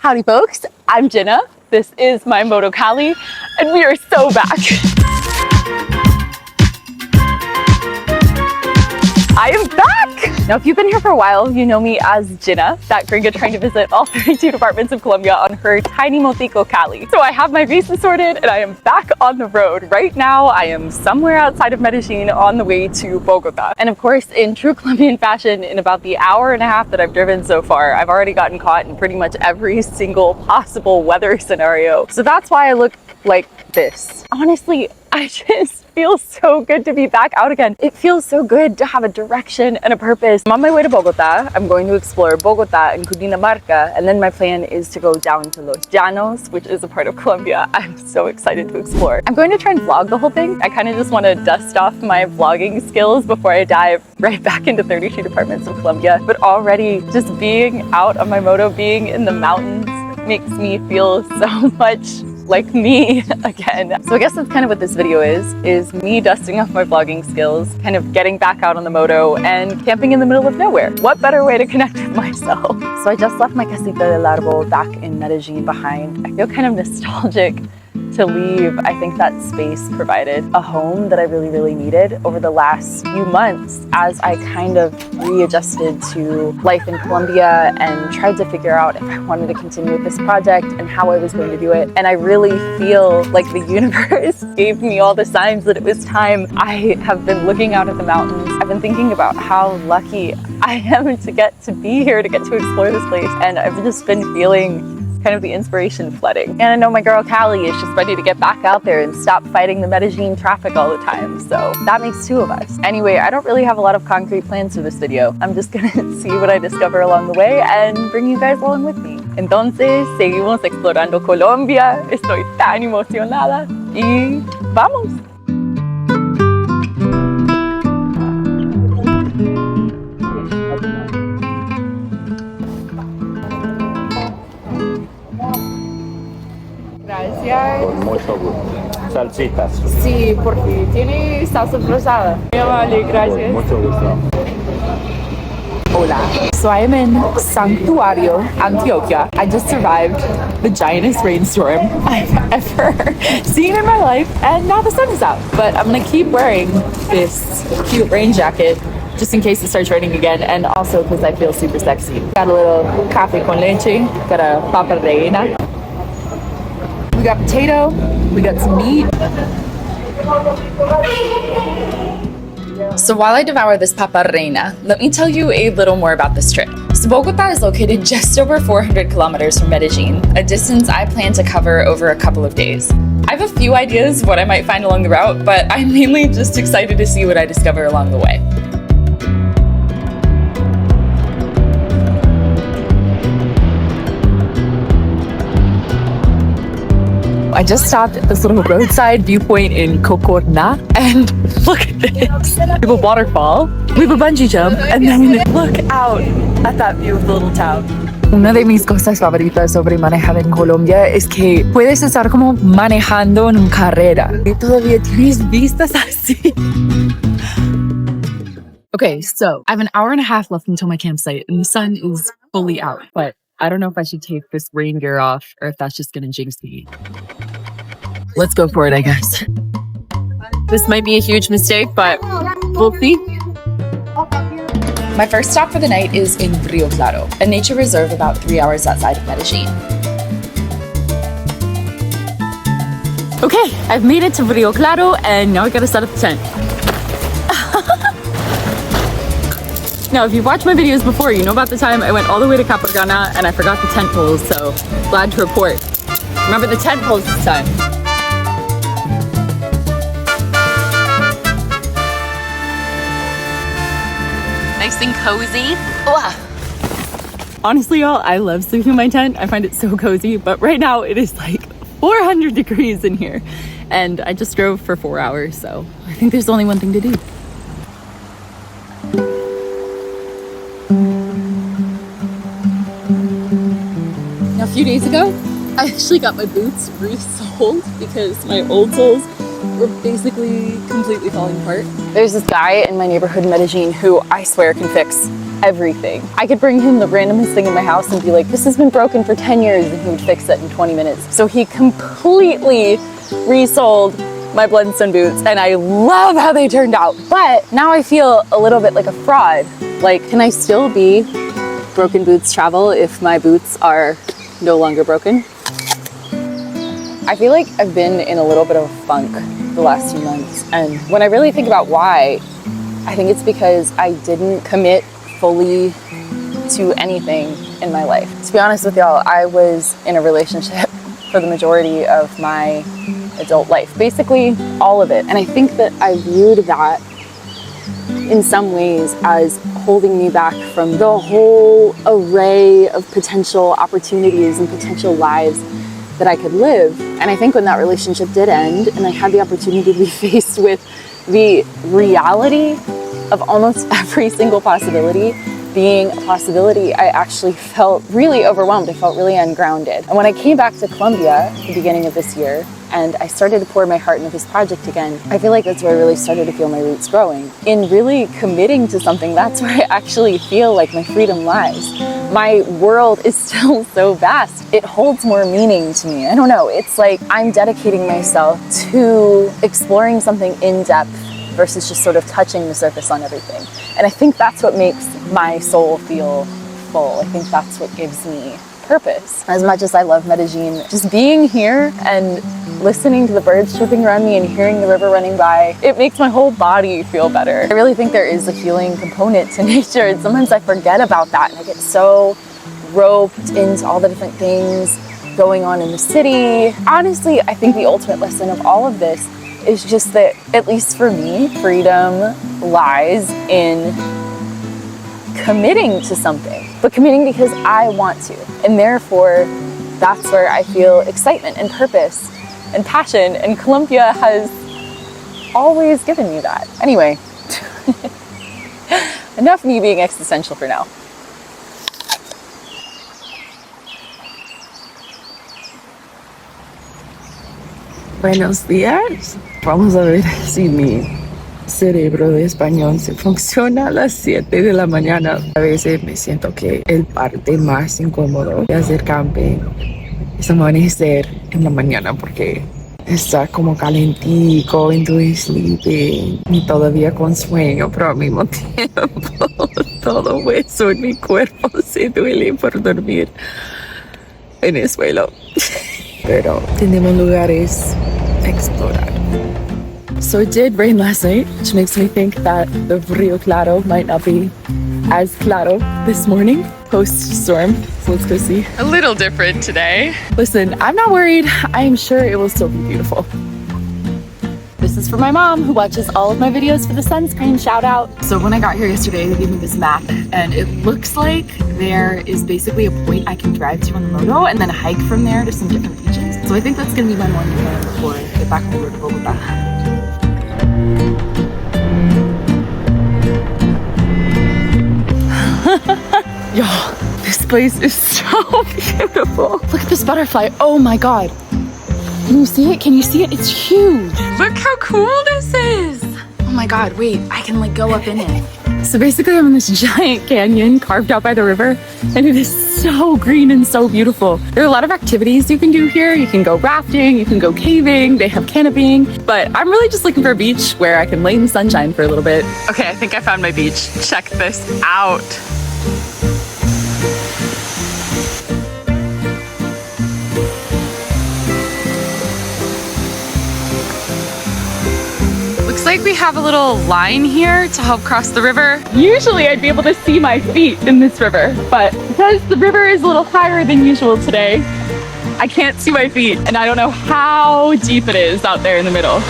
Howdy folks, I'm Jenna, this is my Moto Cali, and we are so back. I am back! Now if you've been here for a while, you know me as Jenna, that gringa trying to visit all 32 departments of Colombia on her tiny motico Cali. So I have my visa sorted and I am back on the road. Right now I am somewhere outside of Medellin on the way to Bogotá. And of course, in true Colombian fashion, in about the hour and a half that I've driven so far, I've already gotten caught in pretty much every single possible weather scenario. So that's why I look like this. Honestly, I just feel so good to be back out again. It feels so good to have a direction and a purpose. I'm on my way to Bogotá. I'm going to explore Bogotá and Cundinamarca, and then my plan is to go down to Los Llanos, which is a part of Colombia I'm so excited to explore. I'm going to try and vlog the whole thing. I kind of just want to dust off my vlogging skills before I dive right back into 32 departments of Colombia. But already just being out on my moto, being in the mountains makes me feel so much like me again. So I guess that's kind of what this video is me dusting off my vlogging skills, kind of getting back out on the moto and camping in the middle of nowhere. What better way to connect with myself? So I just left my casita de largo back in Medellin behind. I feel kind of nostalgic to leave. I think that space provided a home that I really needed over the last few months as I kind of readjusted to life in Colombia and tried to figure out if I wanted to continue with this project and how I was going to do it. And I really feel like the universe gave me all the signs that it was time. I have been looking out at the mountains. I've been thinking about how lucky I am to get to be here, to get to explore this place. And I've just been feeling kind of the inspiration flooding. And I know my girl Cali is just ready to get back out there and stop fighting the Medellin traffic all the time. So that makes two of us. Anyway, I don't really have a lot of concrete plans for this video. I'm just gonna see what I discover along the way and bring you guys along with me. Entonces, seguimos explorando Colombia. Estoy tan emocionada y vamos. Gracias. Con mucho gusto. Salsitas. Sí, porque tiene salsa rosada. Vale, gracias. Con mucho gusto. Hola. So I am in Santuario, Antioquia. I just survived the giantest rainstorm I've ever seen in my life, and now the sun is out. But I'm gonna keep wearing this cute rain jacket just in case it starts raining again, and also because I feel super sexy. Got a little café con leche, got a papa reina. We got potato, we got some meat. So while I devour this papa reina, let me tell you a little more about this trip. So Bogotá is located just over 400 kilometers from Medellin, a distance I plan to cover over a couple of days. I have a few ideas of what I might find along the route, but I'm mainly just excited to see what I discover along the way. I just stopped at this little roadside viewpoint in Cocorna, and look at this. We have a waterfall, we have a bungee jump, and then look out at that view of the little town. Una de mis cosas favoritas sobre manejar en Colombia es que puedes estar como manejando en una carretera y todavía tienes vistas así. Okay, so I have an hour and a half left until my campsite, and the sun is fully out, but I don't know if I should take this rain gear off or if that's just gonna jinx me. Let's go for it, I guess. This might be a huge mistake, but we'll see. My first stop for the night is in Río Claro, a nature reserve about 3 hours outside of Medellin. Okay, I've made it to Río Claro, and now I gotta set up the tent. Now, if you've watched my videos before, you know about the time I went all the way to Capurganá and I forgot the tent poles, so glad to report. Remember the tent poles this time. Nice and cozy. Honestly, y'all, I love sleeping in my tent. I find it so cozy, but right now it is like 400 degrees in here. And I just drove for 4 hours, so I think there's only one thing to do. Now, a few days ago, I actually got my boots resoled because my old soles We're basically completely falling apart. There's this guy in my neighborhood in Medellin who I swear can fix everything. I could bring him the randomest thing in my house and be like, this has been broken for 10 years, and he would fix it in 20 minutes. So he completely resold my Blundstone boots, and I love how they turned out. But now I feel a little bit like a fraud. Like, can I still be broken boots travel if my boots are no longer broken? I feel like I've been in a little bit of a funk the last few months, and when I really think about why, I think it's because I didn't commit fully to anything in my life. To be honest with y'all, I was in a relationship for the majority of my adult life, basically all of it, and I think that I viewed that in some ways as holding me back from the whole array of potential opportunities and potential lives that I could live. And I think when that relationship did end and I had the opportunity to be faced with the reality of almost every single possibility being a possibility, I actually felt really overwhelmed. I felt really ungrounded. And when I came back to Colombia at the beginning of this year and I started to pour my heart into this project again, I feel like that's where I really started to feel my roots growing. In really committing to something, that's where I actually feel like my freedom lies. My world is still so vast. It holds more meaning to me. I don't know, it's like I'm dedicating myself to exploring something in depth versus just sort of touching the surface on everything. And I think that's what makes my soul feel full. I think that's what gives me purpose. As much as I love Medellin, just being here and listening to the birds chirping around me and hearing the river running by, it makes my whole body feel better. I really think there is a healing component to nature, and sometimes I forget about that and I get so roped into all the different things going on in the city. Honestly, I think the ultimate lesson of all of this is just that, at least for me, freedom lies in committing to something, but committing because I want to. And therefore, that's where I feel excitement and purpose and passion, and Colombia has always given me that. Anyway, enough me being existential for now. Buenos días. Vamos a ver si mi cerebro de español se funciona a las 7 de la mañana. A veces me siento que el parte más incómodo de hacer camping es amanecer en la mañana porque está como calentico, entonces sleeping y todavía con sueño, pero al mismo tiempo todo hueso en mi cuerpo se duele por dormir en el suelo. Pero tenemos lugares a explorar. So it did rain last night, which makes me think that the Río Claro might not be as claro this morning, post-storm. So let's go see. A little different today. Listen, I'm not worried. I am sure it will still be beautiful. This is for my mom, who watches all of my videos for the sunscreen. Shout out. So when I got here yesterday, they gave me this map, and it looks like there is basically a point I can drive to on the moto and then hike from there to some different beaches. So I think that's gonna be my morning plan before I get back on the road to Bogotá. Y'all, this place is so beautiful. Look at this butterfly. Oh my God. Can you see it? Can you see it? It's huge. Look how cool this is. Oh my God, wait, I can like go up in it. So basically I'm in this giant canyon carved out by the river, and it is so green and so beautiful. There are a lot of activities you can do here. You can go rafting, you can go caving, they have canopying, but I'm really just looking for a beach where I can lay in the sunshine for a little bit. Okay, I think I found my beach. Check this out. Looks like we have a little line here to help cross the river. Usually I'd be able to see my feet in this river, but because the river is a little higher than usual today, I can't see my feet, and I don't know how deep it is out there in the middle.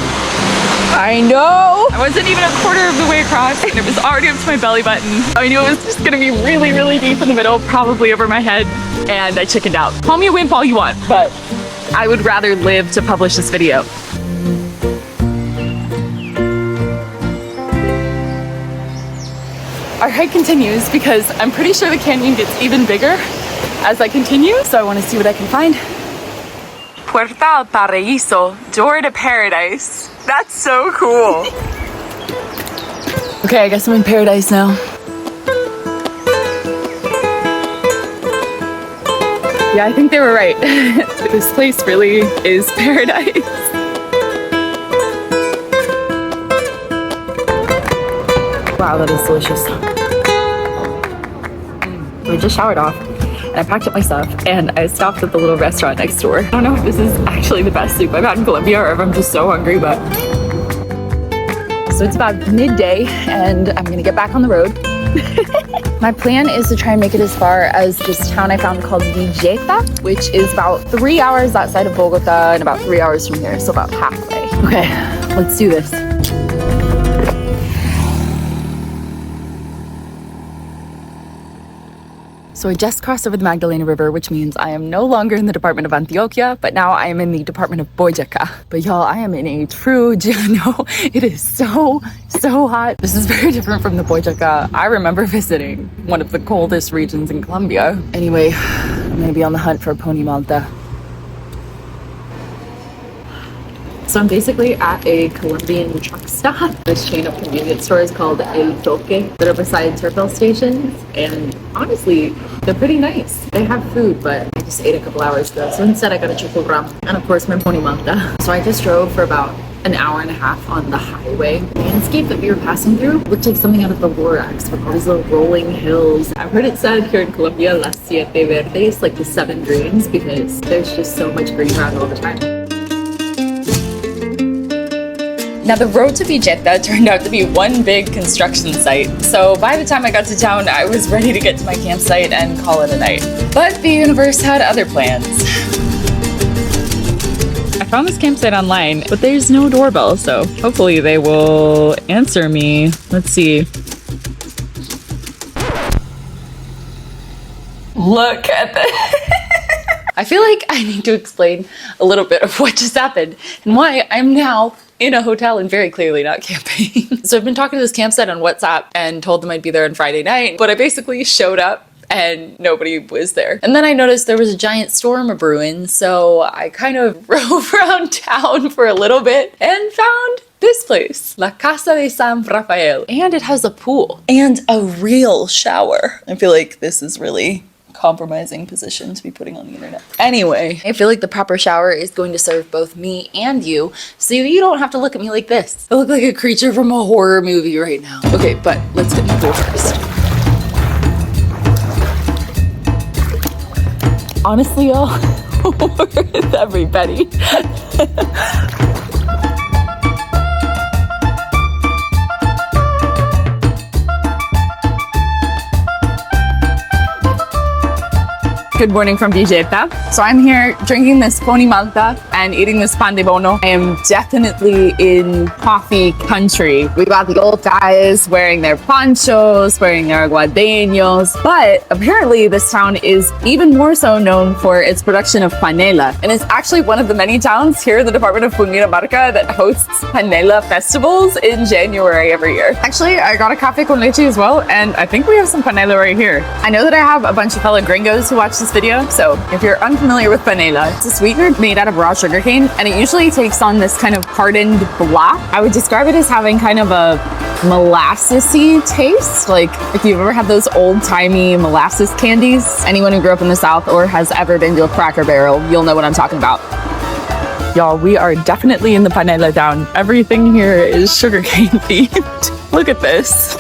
I know! I wasn't even a quarter of the way across, and it was already up to my belly button. I knew it was just gonna be really, really deep in the middle, probably over my head, and I chickened out. Call me a wimp all you want, but I would rather live to publish this video. Our hike continues because I'm pretty sure the canyon gets even bigger as I continue, so I want to see what I can find. Puerta al Paraíso, door to paradise. That's so cool. Okay, I guess I'm in paradise now. Yeah, I think they were right. This place really is paradise. Wow, that is delicious. We just showered off and I packed up my stuff and I stopped at the little restaurant next door. I don't know if this is actually the best soup I've had in Colombia or if I'm just so hungry, but... So it's about midday and I'm gonna get back on the road. My plan is to try and make it as far as this town I found called Villeta, which is about 3 hours outside of Bogotá and about 3 hours from here, so about halfway. Okay, let's do this. So I just crossed over the Magdalena River, which means I am no longer in the Department of Antioquia, but now I am in the Department of Boyacá. But y'all, I am in a true llano. It is so hot. This is very different from the Boyacá I remember visiting, one of the coldest regions in Colombia. Anyway, I'm gonna be on the hunt for a pony malta. So I'm basically at a Colombian truck stop. This chain of convenience stores called El Toque that are beside turf stations. And honestly, they're pretty nice. They have food, but I just ate a couple hours ago. So instead I got a chocolate and of course my pony malta. So I just drove for about an hour and a half on the highway. The landscape that we were passing through looked like something out of the Lorax with all these little rolling hills. I've heard it said here in Colombia, las siete verdes, like the 7 greens, because there's just so much green around all the time. Now the road to Villeta turned out to be one big construction site, so by the time I got to town, I was ready to get to my campsite and call it a night. But the universe had other plans. I found this campsite online, but there's no doorbell, so hopefully they will answer me. Let's see. Look at this. I feel like I need to explain a little bit of what just happened and why I'm now in a hotel and very clearly not camping. So I've been talking to this campsite on WhatsApp and told them I'd be there on Friday night, but I basically showed up and nobody was there. And then I noticed there was a giant storm a-brewing, so I kind of drove around town for a little bit and found this place, La Casa de San Rafael. And it has a pool and a real shower. I feel like this is really compromising position to be putting on the internet. Anyway, I feel like the proper shower is going to serve both me and you, so you don't have to look at me like this. I look like a creature from a horror movie right now. Okay, but let's get in the pool first. Honestly, y'all, with everybody. Good morning from Villeta. So I'm here drinking this pony malta and eating this pan de bono. I am definitely in coffee country. We got the old guys wearing their ponchos, wearing their aguadeños, but apparently this town is even more so known for its production of panela. And it's actually one of the many towns here in the Department of Cundinamarca that hosts panela festivals in January every year. Actually, I got a café con leche as well, and I think we have some panela right here. I know that I have a bunch of fellow gringos who watch this video, so if you're unfamiliar with panela, it's a sweetener made out of raw sugarcane, and it usually takes on this kind of hardened block. I would describe it as having kind of a molassesy taste, like if you've ever had those old-timey molasses candies. Anyone who grew up in the South or has ever been to a Cracker Barrel, you'll know what I'm talking about. Y'all, we are definitely in the panela town. Everything here is sugarcane themed. Look at this.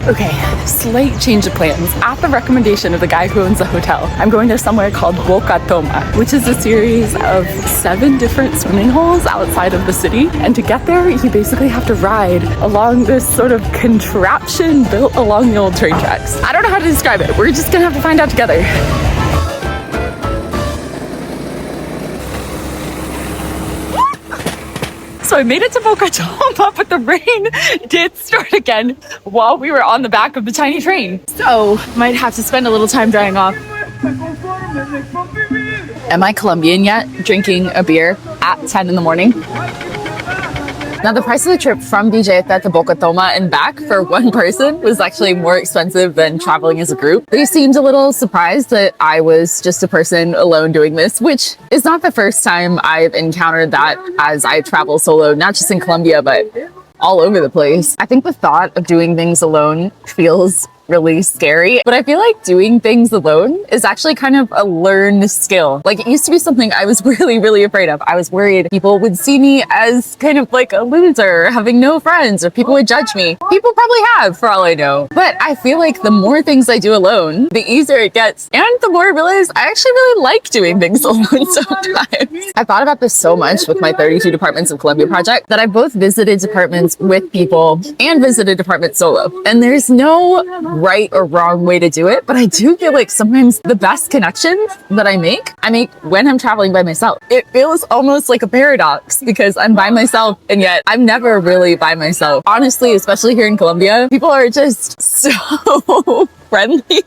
Okay, slight change of plans. At the recommendation of the guy who owns the hotel, I'm going to somewhere called Bocatoma, which is a series of 7 different swimming holes outside of the city. And to get there, you basically have to ride along this sort of contraption built along the old train tracks. I don't know how to describe it. We're just gonna have to find out together. So I made it to Bocatoma, but the rain did start again while we were on the back of the tiny train. So might have to spend a little time drying off. Am I Colombian yet? Drinking a beer at 10 in the morning? Now, the price of the trip from Villeta to Bocatoma and back for one person was actually more expensive than traveling as a group. They seemed a little surprised that I was just a person alone doing this, which is not the first time I've encountered that as I travel solo, not just in Colombia, but all over the place. I think the thought of doing things alone feels really scary, but I feel like doing things alone is actually kind of a learned skill. Like, it used to be something I was really afraid of. I was worried people would see me as kind of like a loser, having no friends, or people would judge me. People probably have, for all I know. But I feel like the more things I do alone, the easier it gets. And the more I realize I actually really like doing things alone sometimes. I thought about this so much with my 32 Departments of Colombia project that I both visited departments with people and visited departments solo. And there's no right or wrong way to do it, but I do feel like sometimes the best connections that I make when I'm traveling by myself. It feels almost like a paradox because I'm by myself and yet I'm never really by myself. Honestly, especially here in Colombia, people are just so friendly.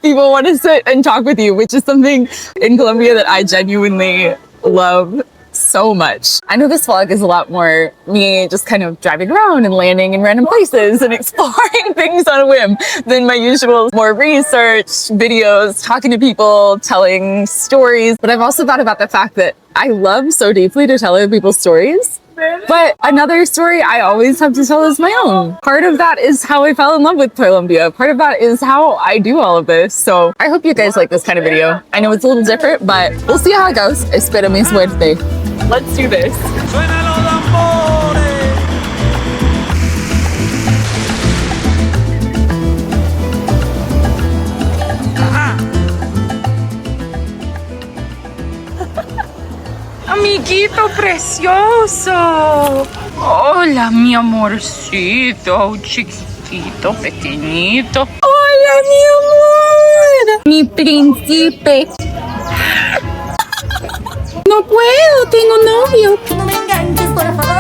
People want to sit and talk with you, which is something in Colombia that I genuinely love so much. I know this vlog is a lot more me just kind of driving around and landing in random places and exploring things on a whim than my usual more research videos, talking to people, telling stories. But I've also thought about the fact that I love so deeply to tell other people's stories. But another story I always have to tell is my own. Part of that is how I fell in love with Colombia. Part of that is how I do all of this. So I hope you guys like this kind of video. I know it's a little different, but we'll see how it goes. Espero mi suerte. Let's do this. Amiguito precioso. Hola, mi amorcito, chiquitito, pequeñito. Hola, mi amor. Mi príncipe. No puedo, tengo novio. No me enganches, por favor.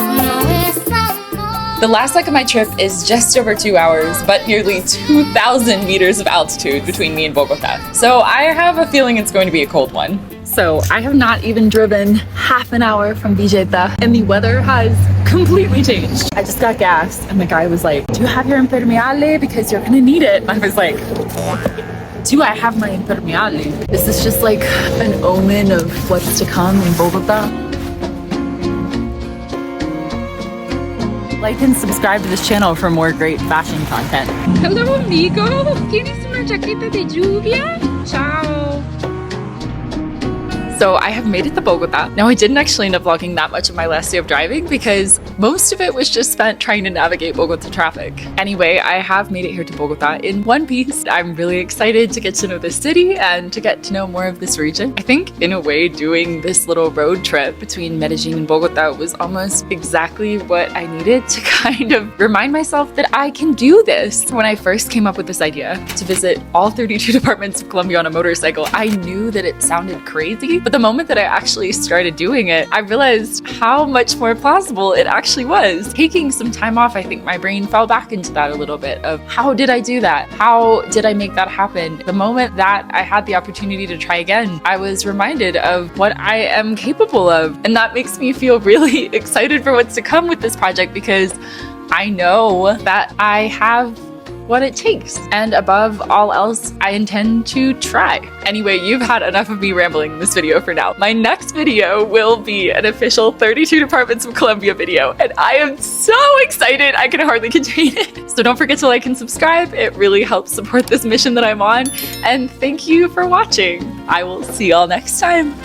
No es amor. The last leg of my trip is just over 2 hours, but nearly 2,000 meters of altitude between me and Bogotá. So I have a feeling it's going to be a cold one. So I have not even driven half an hour from Villeta and the weather has completely changed. I just got gas and the guy was like, do you have your impermeable? Because you're gonna need it. And I was like, do I have my impermeable? Is this just like an omen of what's to come in Bogotá? Like and subscribe to this channel for more great fashion content. Hello, amigo. ¿Tienes una chaqueta de lluvia? Ciao. So I have made it to Bogotá. Now, I didn't actually end up vlogging that much of my last day of driving because most of it was just spent trying to navigate Bogotá traffic. Anyway, I have made it here to Bogotá in one piece. I'm really excited to get to know this city and to get to know more of this region. I think in a way doing this little road trip between Medellín and Bogotá was almost exactly what I needed to kind of remind myself that I can do this. When I first came up with this idea to visit all 32 departments of Colombia on a motorcycle, I knew that it sounded crazy. But the moment that I actually started doing it, I realized how much more plausible it actually was. Taking some time off, I think my brain fell back into that a little bit of how did I do that? How did I make that happen? The moment that I had the opportunity to try again, I was reminded of what I am capable of. And that makes me feel really excited for what's to come with this project because I know that I have what it takes. And above all else, I intend to try. Anyway, you've had enough of me rambling in this video for now. My next video will be an official 32 Departments of Colombia video, and I am so excited I can hardly contain it. So don't forget to like and subscribe. It really helps support this mission that I'm on. And thank you for watching. I will see y'all next time.